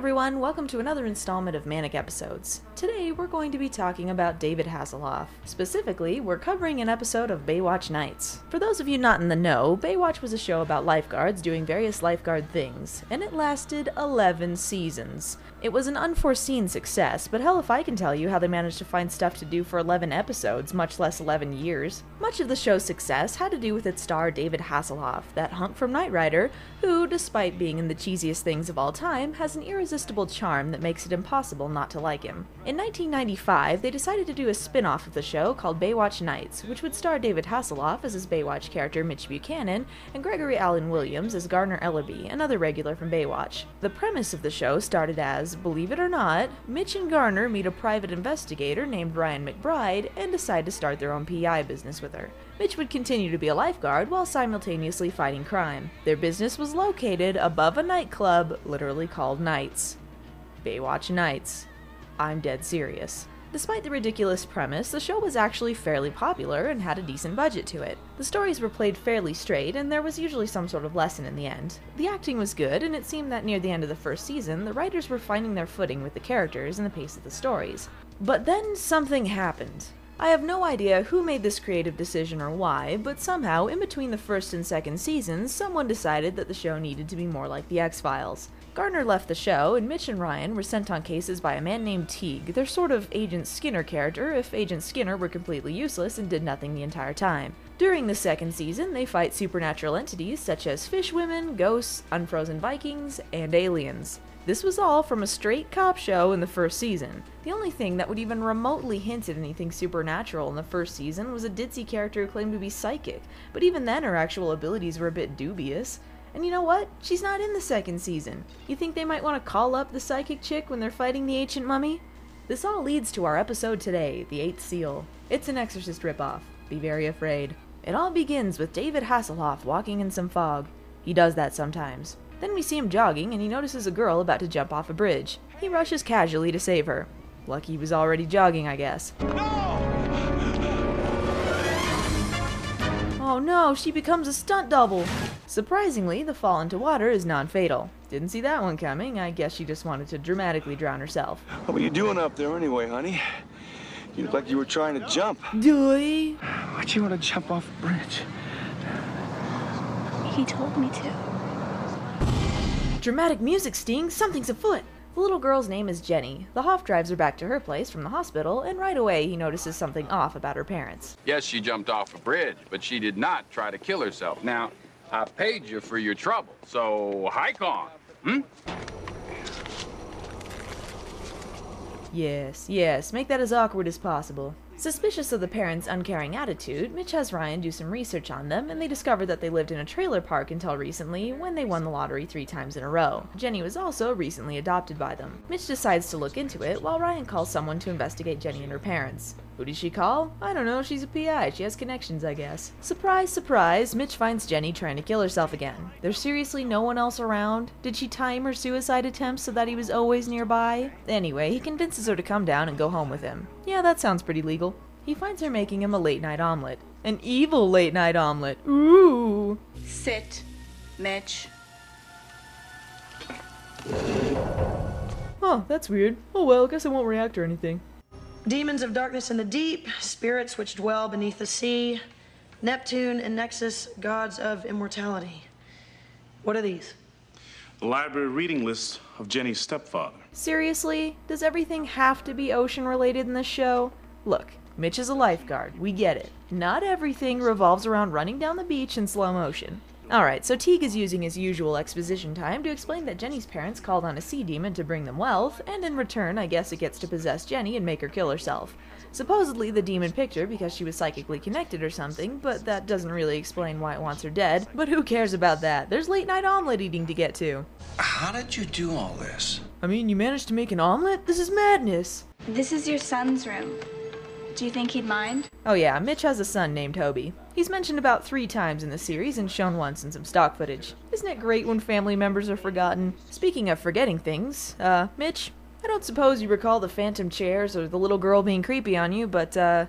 everyone, welcome to another installment of Manic episodes. Today we're going to be talking about David Hasselhoff. Specifically, we're covering an episode of Baywatch Nights. For those of you not in the know, Baywatch was a show about lifeguards doing various lifeguard things, and it lasted 11 seasons. It was an unforeseen success, but hell if I can tell you how they managed to find stuff to do for 11 episodes, much less 11 years. Much of the show's success had to do with its star David Hasselhoff, that hunk from Knight Rider, who, despite being in the cheesiest things of all time, has an irresistible charm that makes it impossible not to like him. In 1995, they decided to do a spin-off of the show called Baywatch Nights, which would star David Hasselhoff as his Baywatch character Mitch Buchanan, and Gregory Allen Williams as Garner Ellerby, another regular from Baywatch. The premise of the show started as, believe it or not, Mitch and Garner meet a private investigator named Ryan McBride and decide to start their own PI business with her. Mitch would continue to be a lifeguard while simultaneously fighting crime. Their business was located above a nightclub, literally called Nights. Baywatch Nights. I'm dead serious. Despite the ridiculous premise, the show was actually fairly popular and had a decent budget to it. The stories were played fairly straight, and there was usually some sort of lesson in the end. The acting was good, and it seemed that near the end of the first season, the writers were finding their footing with the characters and the pace of the stories. But then something happened. I have no idea who made this creative decision or why, but somehow, in between the first and second seasons, someone decided that the show needed to be more like The X-Files. Garner left the show, and Mitch and Ryan were sent on cases by a man named Teague, their sort of Agent Skinner character if Agent Skinner were completely useless and did nothing the entire time. During the second season, they fight supernatural entities such as fish women, ghosts, unfrozen Vikings, and aliens. This was all from a straight cop show in the first season. The only thing that would even remotely hint at anything supernatural in the first season was a ditzy character who claimed to be psychic, but even then her actual abilities were a bit dubious. And you know what? She's not in the second season. You think they might want to call up the psychic chick when they're fighting the ancient mummy? This all leads to our episode today, The Eighth Seal. It's an Exorcist ripoff. Be very afraid. It all begins with David Hasselhoff walking in some fog. He does that sometimes. Then we see him jogging, and he notices a girl about to jump off a bridge. He rushes casually to save her. Lucky he was already jogging, I guess. No! Oh no, she becomes a stunt double! Surprisingly, the fall into water is non-fatal. Didn't see that one coming. I guess she just wanted to dramatically drown herself. What were you doing up there anyway, honey? You look like you were trying to jump. Doy! Why'd you want to jump off a bridge? He told me to. Dramatic music, Sting! Something's afoot! The little girl's name is Jenny. The Hoff drives her back to her place from the hospital, and right away he notices something off about her parents. Yes, she jumped off a bridge, but she did not try to kill herself. Now, I paid you for your trouble, so hike on, Yes, make that as awkward as possible. Suspicious of the parents' uncaring attitude, Mitch has Ryan do some research on them, and they discover that they lived in a trailer park until recently, when they won the lottery 3 times in a row. Jenny was also recently adopted by them. Mitch decides to look into it, while Ryan calls someone to investigate Jenny and her parents. Who does she call? I don't know, she's a PI, she has connections, I guess. Surprise, surprise, Mitch finds Jenny trying to kill herself again. There's seriously no one else around? Did she time her suicide attempts so that he was always nearby? Anyway, he convinces her to come down and go home with him. Yeah, that sounds pretty legal. He finds her making him a late-night omelet. An evil late-night omelet. Ooh! Sit, Mitch. Oh, that's weird. Oh well, guess I won't react or anything. Demons of darkness in the deep, spirits which dwell beneath the sea, Neptune and Nexus, gods of immortality. What are these? The library reading list of Jenny's stepfather. Seriously? Does everything have to be ocean-related in this show? Look, Mitch is a lifeguard, we get it. Not everything revolves around running down the beach in slow motion. Alright, so Teague is using his usual exposition time to explain that Jenny's parents called on a sea demon to bring them wealth, and in return, I guess it gets to possess Jenny and make her kill herself. Supposedly, the demon picked her because she was psychically connected or something, but that doesn't really explain why it wants her dead. But who cares about that? There's late-night omelet eating to get to. How did you do all this? I mean, you managed to make an omelet? This is madness! This is your son's room. Do you think he'd mind? Oh yeah, Mitch has a son named Toby. He's mentioned about 3 times in the series and shown once in some stock footage. Isn't it great when family members are forgotten? Speaking of forgetting things, Mitch, I don't suppose you recall the phantom chairs or the little girl being creepy on you, but, oh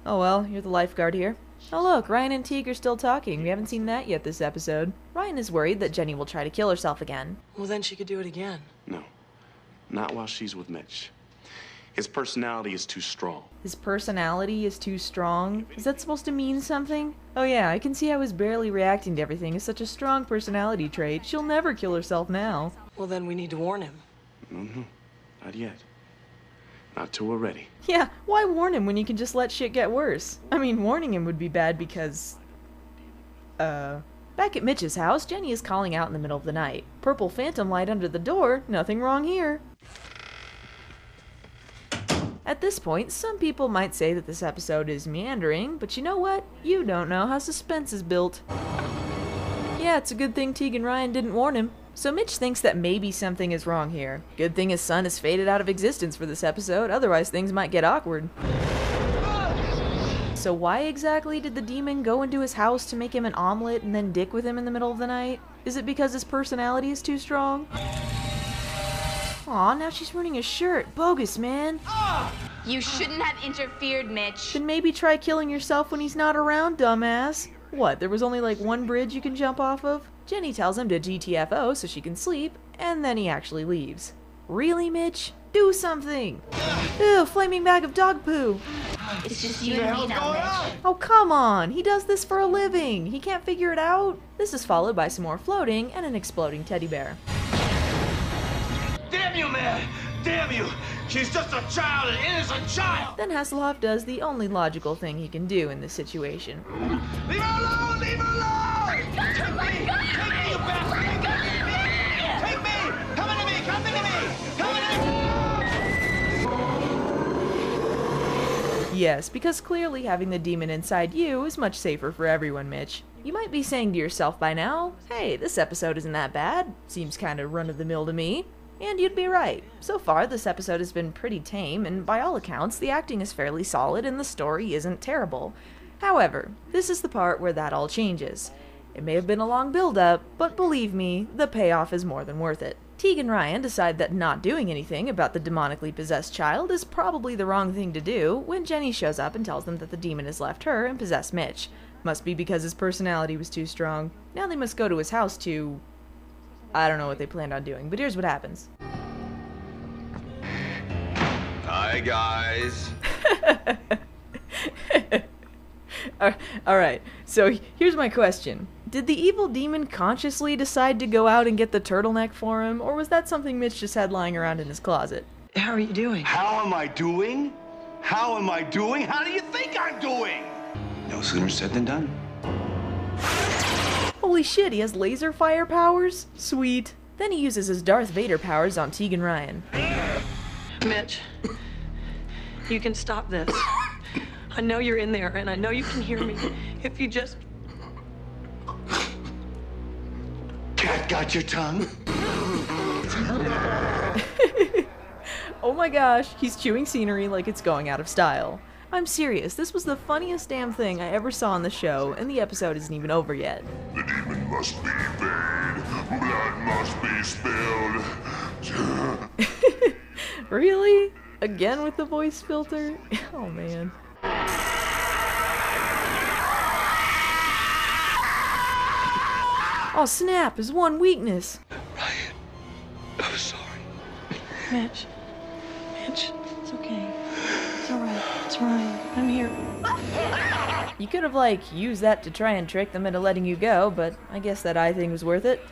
well, you're the lifeguard here. Oh look, Ryan and Teague are still talking. We haven't seen that yet this episode. Ryan is worried that Jenny will try to kill herself again. Well, then she could do it again. No. Not while she's with Mitch. His personality is too strong. His personality is too strong? Is that supposed to mean something? Oh yeah, I can see how his barely reacting to everything is such a strong personality trait. She'll never kill herself now. Well, then we need to warn him. Mm-hmm. Not yet. Not till we're ready. Yeah, why warn him when you can just let shit get worse? I mean, warning him would be bad because... Back at Mitch's house, Jenny is calling out in the middle of the night. Purple phantom light under the door, nothing wrong here. At this point, some people might say that this episode is meandering, but you know what? You don't know how suspense is built. Yeah, it's a good thing Tegan Ryan didn't warn him. So Mitch thinks that maybe something is wrong here. Good thing his son has faded out of existence for this episode, otherwise things might get awkward. So why exactly did the demon go into his house to make him an omelet and then dick with him in the middle of the night? Is it because his personality is too strong? Aw, now she's ruining his shirt. Bogus, man. You shouldn't have interfered, Mitch. Then maybe try killing yourself when he's not around, dumbass. What, there was only like one bridge you can jump off of? Jenny tells him to GTFO so she can sleep, and then he actually leaves. Really, Mitch? Do something! Ew, flaming bag of dog poo! It's just you and me now, Mitch. Oh, come on! He does this for a living! He can't figure it out? This is followed by some more floating and an exploding teddy bear. Damn you, man! Damn you! She's just a child, an innocent child! Then Hasselhoff does the only logical thing he can do in this situation. Leave her alone! Leave her alone! Take me! Take me, you bastard! Take me! Come into me! Come into me! Come into me! Yes, because clearly having the demon inside you is much safer for everyone, Mitch. You might be saying to yourself by now, hey, this episode isn't that bad. Seems kind of run-of-the-mill to me. And you'd be right. So far, this episode has been pretty tame, and by all accounts, the acting is fairly solid and the story isn't terrible. However, this is the part where that all changes. It may have been a long build-up, but believe me, the payoff is more than worth it. Tegan Ryan decide that not doing anything about the demonically possessed child is probably the wrong thing to do when Jenny shows up and tells them that the demon has left her and possessed Mitch. Must be because his personality was too strong. Now they must go to his house to... I don't know what they planned on doing, but here's what happens. Hi, guys. Alright, so here's my question. Did the evil demon consciously decide to go out and get the turtleneck for him, or was that something Mitch just had lying around in his closet? How are you doing? How am I doing? How am I doing? How do you think I'm doing? No sooner said than done. Holy shit, he has laser fire powers? Sweet. Then he uses his Darth Vader powers on Tegan Ryan. Mitch, you can stop this. I know you're in there, and I know you can hear me. If you just... Cat got your tongue? Oh my gosh, he's chewing scenery like it's going out of style. I'm serious, this was the funniest damn thing I ever saw on the show, and the episode isn't even over yet. The demon must be obeyed. Blood must be spilled. Really? Again with the voice filter? Oh man. Oh snap, his one weakness. Ryan, I'm sorry. Mitch, it's okay. It's alright. It's Ryan. I'm here. You could have, used that to try and trick them into letting you go, but I guess that eye thing was worth it.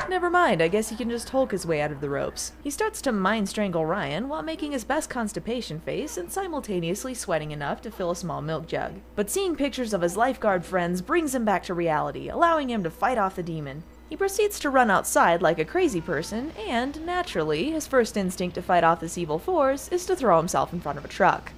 Never mind, I guess he can just Hulk his way out of the ropes. He starts to mind strangle Ryan while making his best constipation face and simultaneously sweating enough to fill a small milk jug. But seeing pictures of his lifeguard friends brings him back to reality, allowing him to fight off the demon. He proceeds to run outside like a crazy person, and, naturally, his first instinct to fight off this evil force is to throw himself in front of a truck.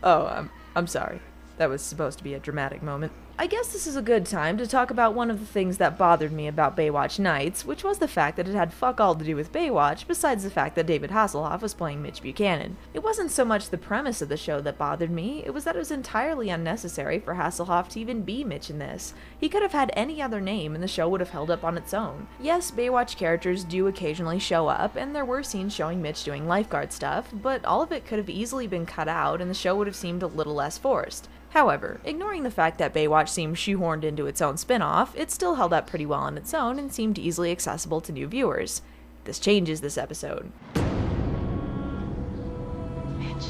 Oh, I'm sorry. That was supposed to be a dramatic moment. I guess this is a good time to talk about one of the things that bothered me about Baywatch Nights, which was the fact that it had fuck all to do with Baywatch, besides the fact that David Hasselhoff was playing Mitch Buchanan. It wasn't so much the premise of the show that bothered me, it was that it was entirely unnecessary for Hasselhoff to even be Mitch in this. He could have had any other name and the show would have held up on its own. Yes, Baywatch characters do occasionally show up, and there were scenes showing Mitch doing lifeguard stuff, but all of it could have easily been cut out and the show would have seemed a little less forced. However, ignoring the fact that Baywatch Baywatch seemed shoehorned into its own spin-off, it still held up pretty well on its own and seemed easily accessible to new viewers. This changes this episode. Mitch.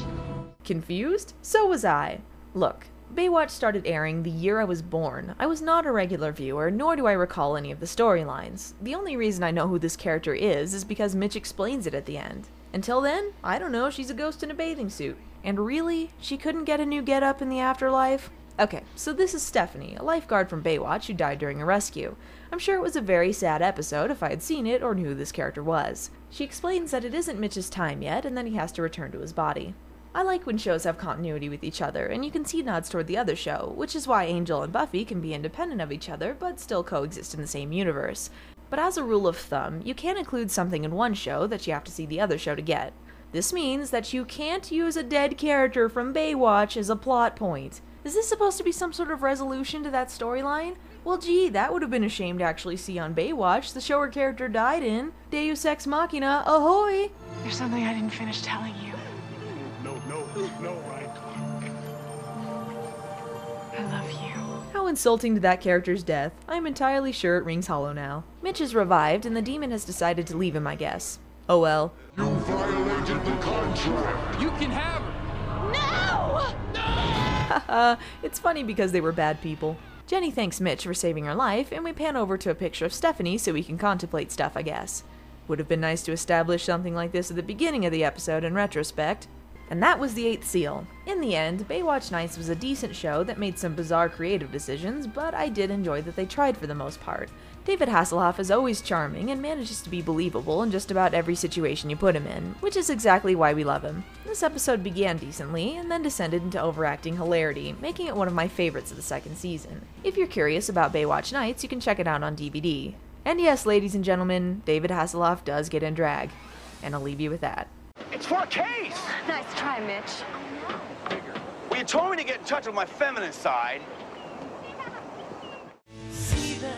Confused? So was I. Look, Baywatch started airing the year I was born. I was not a regular viewer, nor do I recall any of the storylines. The only reason I know who this character is because Mitch explains it at the end. Until then, I don't know, she's a ghost in a bathing suit. And really, she couldn't get a new get-up in the afterlife? Okay, so this is Stephanie, a lifeguard from Baywatch who died during a rescue. I'm sure it was a very sad episode if I had seen it or knew who this character was. She explains that it isn't Mitch's time yet and then he has to return to his body. I like when shows have continuity with each other, and you can see nods toward the other show, which is why Angel and Buffy can be independent of each other but still coexist in the same universe. But as a rule of thumb, you can't include something in one show that you have to see the other show to get. This means that you can't use a dead character from Baywatch as a plot point. Is this supposed to be some sort of resolution to that storyline? Well gee, that would have been a shame to actually see on Baywatch, the show her character died in. Deus Ex Machina, ahoy! There's something I didn't finish telling you. No, right. I love you. How insulting to that character's death. I'm entirely sure it rings hollow now. Mitch is revived and the demon has decided to leave him, I guess. Oh well. You violated the contract. You can have her. Haha, it's funny because they were bad people. Jenny thanks Mitch for saving her life, and we pan over to a picture of Stephanie so we can contemplate stuff, I guess. Would have been nice to establish something like this at the beginning of the episode in retrospect. And that was the 8th seal. In the end, Baywatch Nights was a decent show that made some bizarre creative decisions, but I did enjoy that they tried for the most part. David Hasselhoff is always charming and manages to be believable in just about every situation you put him in, which is exactly why we love him. This episode began decently, and then descended into overacting hilarity, making it one of my favorites of the second season. If you're curious about Baywatch Nights, you can check it out on DVD. And yes, ladies and gentlemen, David Hasselhoff does get in drag. And I'll leave you with that. It's for a case! Nice try, Mitch. Well, you told me to get in touch with my feminine side. See the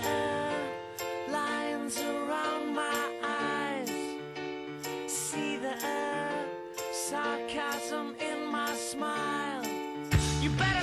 lines around my eyes. See the sarcasm in my smile. You better